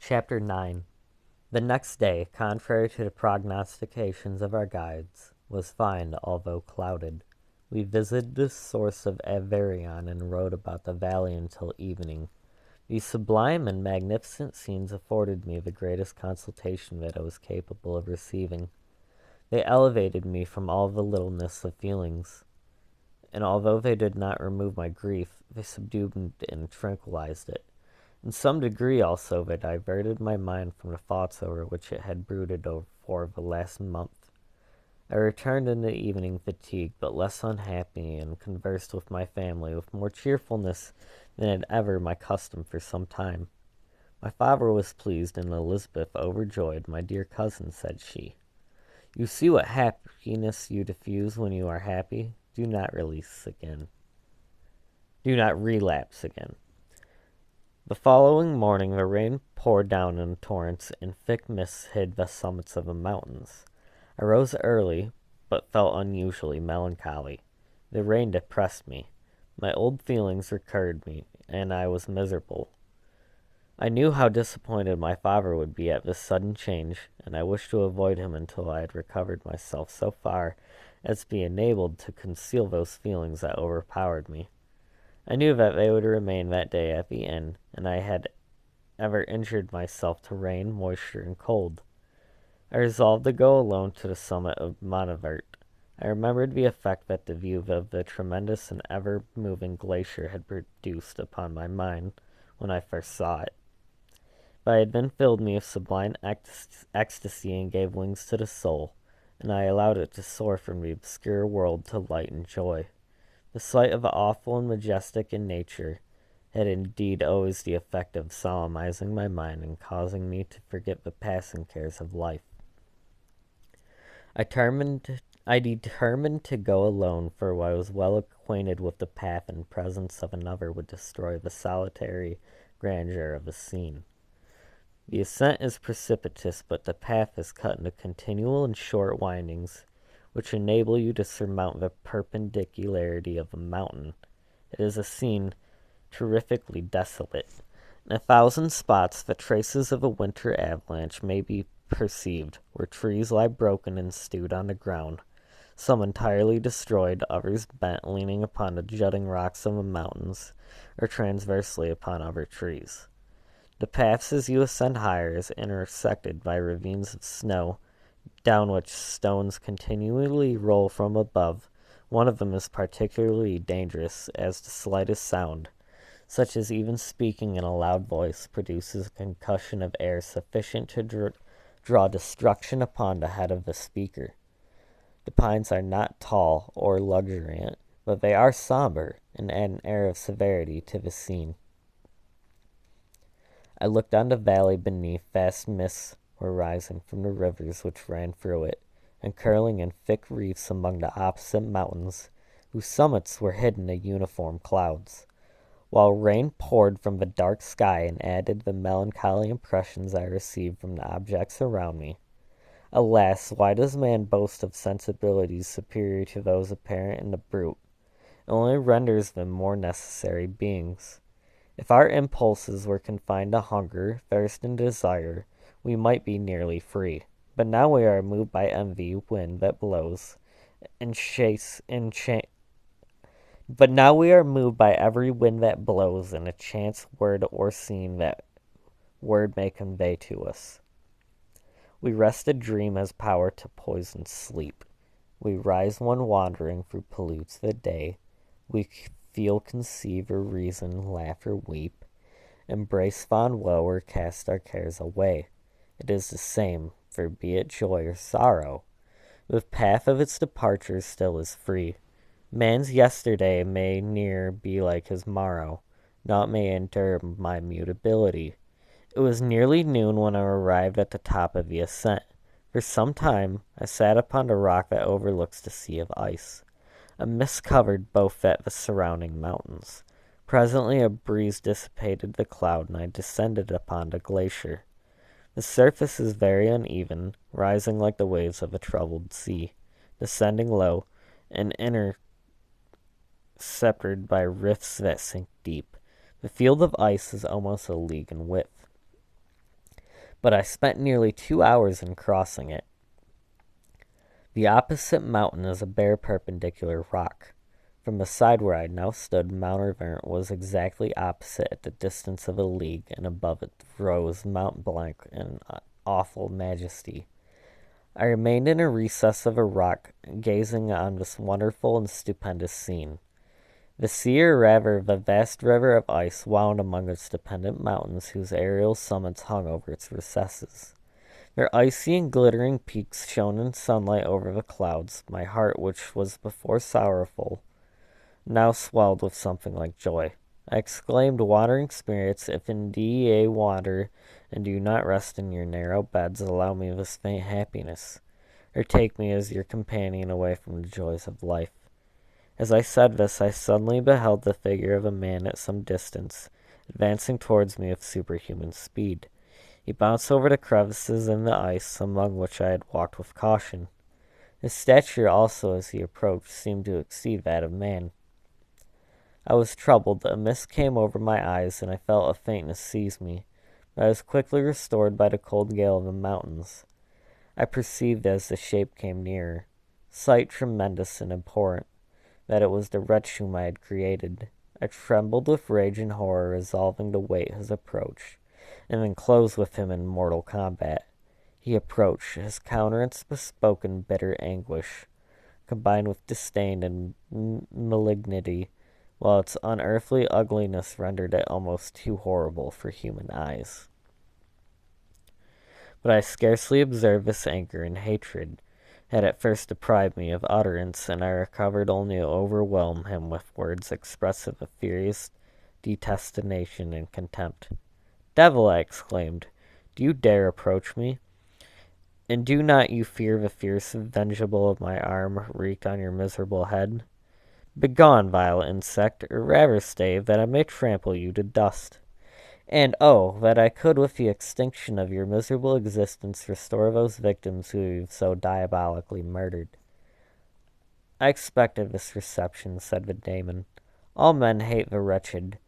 Chapter 9. The next day, contrary to the prognostications of our guides, was fine, although clouded. We visited the source of Avarion and rode about the valley until evening. These sublime and magnificent scenes afforded me the greatest consolation that I was capable of receiving. They elevated me from all the littleness of feelings, and although they did not remove my grief, they subdued and tranquilized it. In some degree, also, they diverted my mind from the thoughts over which it had brooded for the last month. I returned in the evening fatigued, but less unhappy, and conversed with my family with more cheerfulness than had ever my custom for some time. My father was pleased, and Elizabeth overjoyed. "My dear cousin," said she, "you see what happiness you diffuse when you are happy. Do not relapse again." The following morning the rain poured down in torrents, and thick mists hid the summits of the mountains. I rose early, but felt unusually melancholy. The rain depressed me. My old feelings recurred me, and I was miserable. I knew how disappointed my father would be at this sudden change, and I wished to avoid him until I had recovered myself so far as to be enabled to conceal those feelings that overpowered me. I knew that they would remain that day at the inn, and I had ever injured myself to rain, moisture, and cold. I resolved to go alone to the summit of Monivert. I remembered the effect that the view of the tremendous and ever-moving glacier had produced upon my mind when I first saw it. But it then filled me with sublime ecstasy and gave wings to the soul, and I allowed it to soar from the obscure world to light and joy. The sight of the awful and majestic in nature had indeed always the effect of solemnizing my mind and causing me to forget the passing cares of life. I determined to go alone, for I was well acquainted with the path, and presence of another would destroy the solitary grandeur of the scene. The ascent is precipitous, but the path is cut into continual and short windings, which enable you to surmount the perpendicularity of a mountain. It is a scene terrifically desolate. In 1,000 spots the traces of a winter avalanche may be perceived, where trees lie broken and stewed on the ground, some entirely destroyed, others bent, leaning upon the jutting rocks of the mountains, or transversely upon other trees. The paths as you ascend higher is intersected by ravines of snow, down which stones continually roll from above. One of them is particularly dangerous, as the slightest sound, such as even speaking in a loud voice, produces a concussion of air sufficient to draw destruction upon the head of the speaker. The pines are not tall or luxuriant, but they are somber, and add an air of severity to the scene. I looked on the valley beneath. Vast mists were rising from the rivers which ran through it, and curling in thick wreaths among the opposite mountains, whose summits were hidden in uniform clouds, while rain poured from the dark sky and added the melancholy impressions I received from the objects around me. Alas, why does man boast of sensibilities superior to those apparent in the brute? It only renders them more necessary beings. If our impulses were confined to hunger, thirst, and desire, we might be nearly free. But now we are moved by envy, wind that blows, but now we are moved by every wind that blows, and a chance word or scene that word may convey to us. We rest a dream has power to poison sleep. We rise one wandering through pollutes the day. We feel, conceive, or reason, laugh or weep, embrace fond woe, or cast our cares away. It is the same, for be it joy or sorrow, the path of its departure still is free. Man's yesterday may ne'er be like his morrow, naught may endure my mutability. It was nearly noon when I arrived at the top of the ascent. For some time I sat upon the rock that overlooks the sea of ice. A mist covered both the surrounding mountains. Presently a breeze dissipated the cloud, and I descended upon the glacier. The surface is very uneven, rising like the waves of a troubled sea, descending low, and separated by rifts that sink deep. The field of ice is almost a league in width. but I spent nearly 2 hours in crossing it. The opposite mountain is a bare perpendicular rock. From the side where I now stood, Mount Revere was exactly opposite at the distance of a league, and above it rose Mount Blanc in awful majesty. I remained in a recess of a rock, gazing on this wonderful and stupendous scene. The sea, or rather the vast river of ice, wound among its dependent mountains, whose aerial summits hung over its recesses. Their icy and glittering peaks shone in sunlight over the clouds. My heart, which was before sorrowful, now swelled with something like joy. I exclaimed, "Wandering spirits, if indeed ye wander, and do not rest in your narrow beds, allow me this faint happiness, or take me as your companion away from the joys of life." As I said this, I suddenly beheld the figure of a man at some distance, advancing towards me with superhuman speed. He bounced over the crevices in the ice, among which I had walked with caution. His stature also, as he approached, seemed to exceed that of man. I was troubled. A mist came over my eyes, and I felt a faintness seize me, but I was quickly restored by the cold gale of the mountains. I perceived, as the shape came nearer, sight tremendous and abhorrent, that it was the wretch whom I had created. I trembled with rage and horror, resolving to wait his approach, and then close with him in mortal combat. He approached. His countenance bespoke in bitter anguish, combined with disdain and malignity, while its unearthly ugliness rendered it almost too horrible for human eyes. But I scarcely observed this anger and hatred had at first deprived me of utterance, and I recovered only to overwhelm him with words expressive of furious detestation and contempt. "Devil!" I exclaimed, "do you dare approach me? And do not you fear the fierce vengeable of my arm wreaked on your miserable head? Begone, vile insect, or rather stay, that I may trample you to dust. And oh, that I could with the extinction of your miserable existence restore those victims who you've so diabolically murdered." "I expected this reception," said the demon. "All men hate the wretched.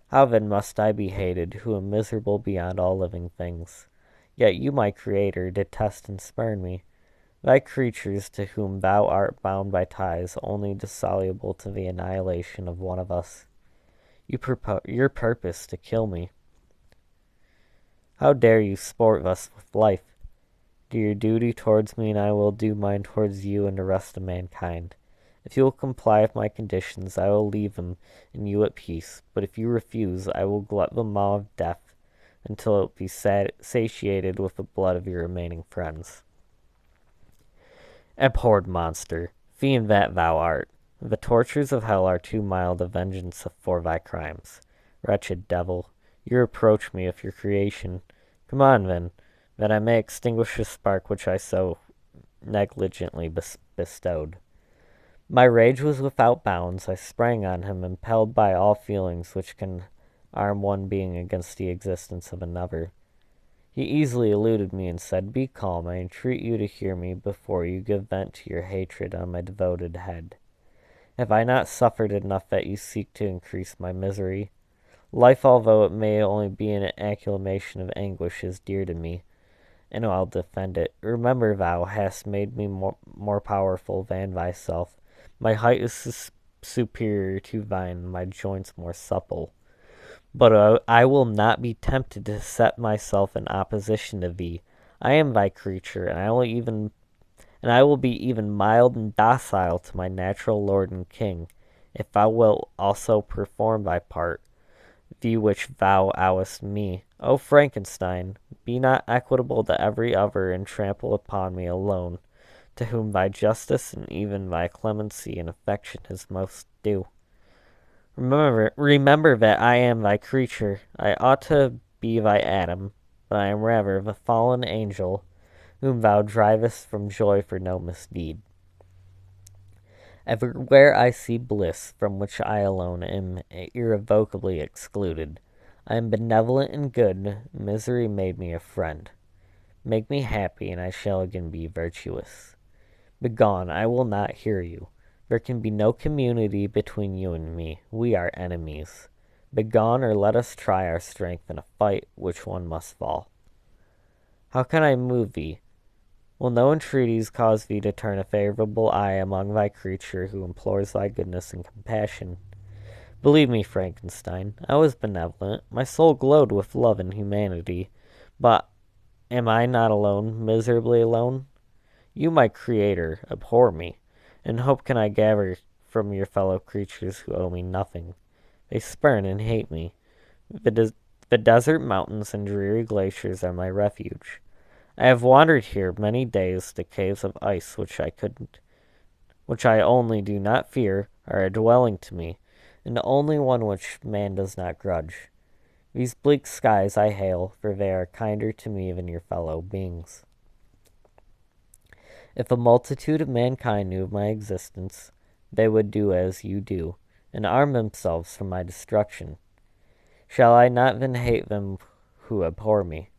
How then must I be hated, who am miserable beyond all living things? Yet you, my Creator, detest and spurn me. Thy creatures, to whom thou art bound by ties only dissoluble to the annihilation of one of us. Your purpose to kill me. How dare you sport thus with life? Do your duty towards me, and I will do mine towards you and the rest of mankind. If you will comply with my conditions, I will leave them and you at peace. But if you refuse, I will glut the maw of death until it be satiated with the blood of your remaining friends." Abhorred monster, fiend that thou art, the tortures of hell are too mild a vengeance for thy crimes. Wretched devil, you reproach me with your creation. Come on, then, that I may extinguish the spark which I so negligently bestowed. My rage was without bounds. I sprang on him, impelled by all feelings which can arm one being against the existence of another. He easily eluded me and said, "Be calm. I entreat you to hear me before you give vent to your hatred on my devoted head. Have I not suffered enough that you seek to increase my misery? Life, although it may only be an accumulation of anguish, is dear to me, and I'll defend it. Remember, thou hast made me more powerful than thyself. My height is superior to thine, my joints more supple. But I will not be tempted to set myself in opposition to thee. I am thy creature, and I will be even mild and docile to my natural lord and king, if thou wilt also perform thy part, the which thou owest me. O Frankenstein, be not equitable to every other, and trample upon me alone, to whom thy justice and even thy clemency and affection is most due. Remember that I am thy creature. I ought to be thy Adam, but I am rather the fallen angel, whom thou drivest from joy for no misdeed. Everywhere I see bliss, from which I alone am irrevocably excluded. I am benevolent and good. Misery made me a friend. Make me happy, and I shall again be virtuous. Begone, I will not hear you. There can be no community between you and me. We are enemies. Begone, or let us try our strength in a fight, which one must fall." How can I move thee? Will no entreaties cause thee to turn a favorable eye among thy creature who implores thy goodness and compassion? Believe me, Frankenstein, I was benevolent. My soul glowed with love and humanity. But am I not alone, miserably alone? You, my creator, abhor me. And hope can I gather from your fellow creatures who owe me nothing. They spurn and hate me. The desert mountains and dreary glaciers are my refuge. I have wandered here many days to caves of ice which I only do not fear, are a dwelling to me, and the only one which man does not grudge. These bleak skies I hail, for they are kinder to me than your fellow beings. If a multitude of mankind knew of my existence, they would do as you do, and arm themselves for my destruction. Shall I not then hate them who abhor me?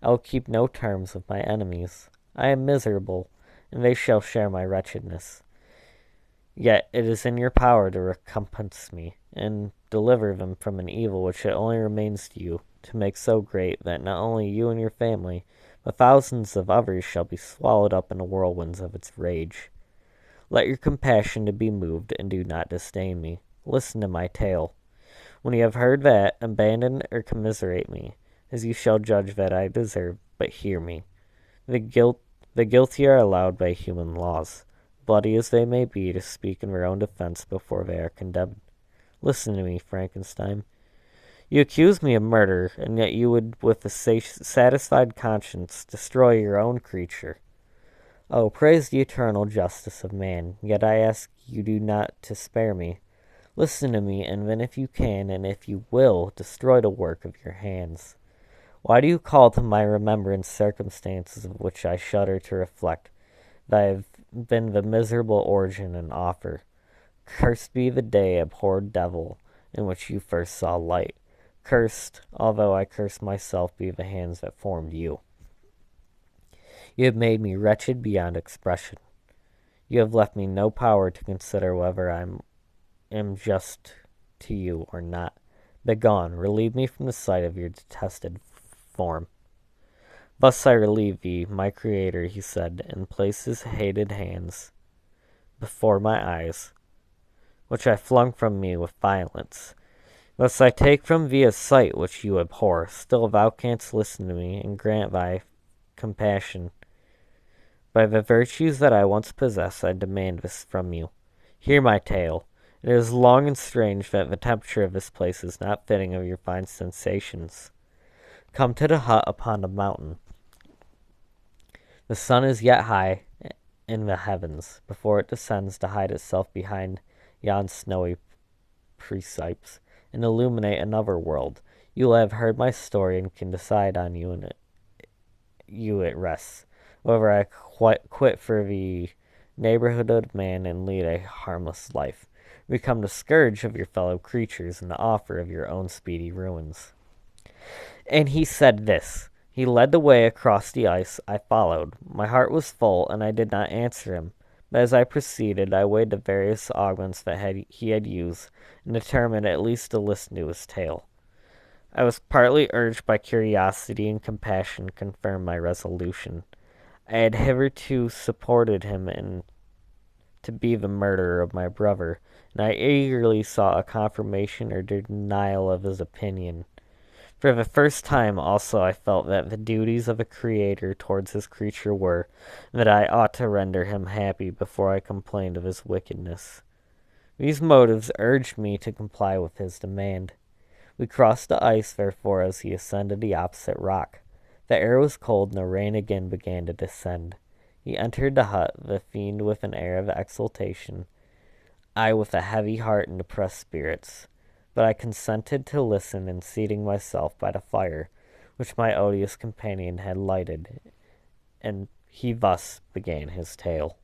I will keep no terms with my enemies. I am miserable, and they shall share my wretchedness. Yet it is in your power to recompense me, and deliver them from an evil which it only remains to you to make so great that not only you and your family, but thousands of others shall be swallowed up in the whirlwinds of its rage. Let your compassion to be moved, and do not disdain me. Listen to my tale. When you have heard that, abandon or commiserate me, as you shall judge that I deserve, but hear me. The guilty are allowed by human laws, bloody as they may be, to speak in their own defense before they are condemned. Listen to me, Frankenstein. You accuse me of murder, and yet you would, with a satisfied conscience, destroy your own creature. Oh, praise the eternal justice of man, yet I ask you do not to spare me. Listen to me, and then if you can, and if you will, destroy the work of your hands. Why do you call to my remembrance circumstances of which I shudder to reflect, that I have been the miserable origin and author? Cursed be the day, abhorred devil, in which you first saw light. Cursed, although I curse myself, be the hands that formed you. You have made me wretched beyond expression. You have left me no power to consider whether I am just to you or not. Begone, relieve me from the sight of your detested form. Thus I relieve thee, my creator, he said, and placed his hated hands before my eyes, which I flung from me with violence. Thus I take from thee a sight which you abhor. Still thou canst listen to me, and grant thy compassion. By the virtues that I once possessed, I demand this from you. Hear my tale. It is long and strange that the temperature of this place is not fitting of your fine sensations. Come to the hut upon the mountain. The sun is yet high in the heavens, before it descends to hide itself behind yon snowy precipice, and illuminate another world. You will have heard my story, and can decide on you, and you it rests, whether I quit for the neighborhood of man and lead a harmless life, become the scourge of your fellow creatures, and the author of your own speedy ruins. And he said this. He led the way across the ice. I followed. My heart was full, and I did not answer him. But as I proceeded, I weighed the various arguments that he had used, and determined at least to listen to his tale. I was partly urged by curiosity, and compassion confirmed my resolution. I had hitherto supported him in to be the murderer of my brother, and I eagerly sought a confirmation or denial of his opinion. For the first time also I felt that the duties of a creator towards his creature were, that I ought to render him happy before I complained of his wickedness. These motives urged me to comply with his demand. We crossed the ice, therefore, as he ascended the opposite rock. The air was cold, and the rain again began to descend. He entered the hut, the fiend with an air of exultation, I with a heavy heart and depressed spirits. But I consented to listen, and seating myself by the fire, which my odious companion had lighted, and he thus began his tale.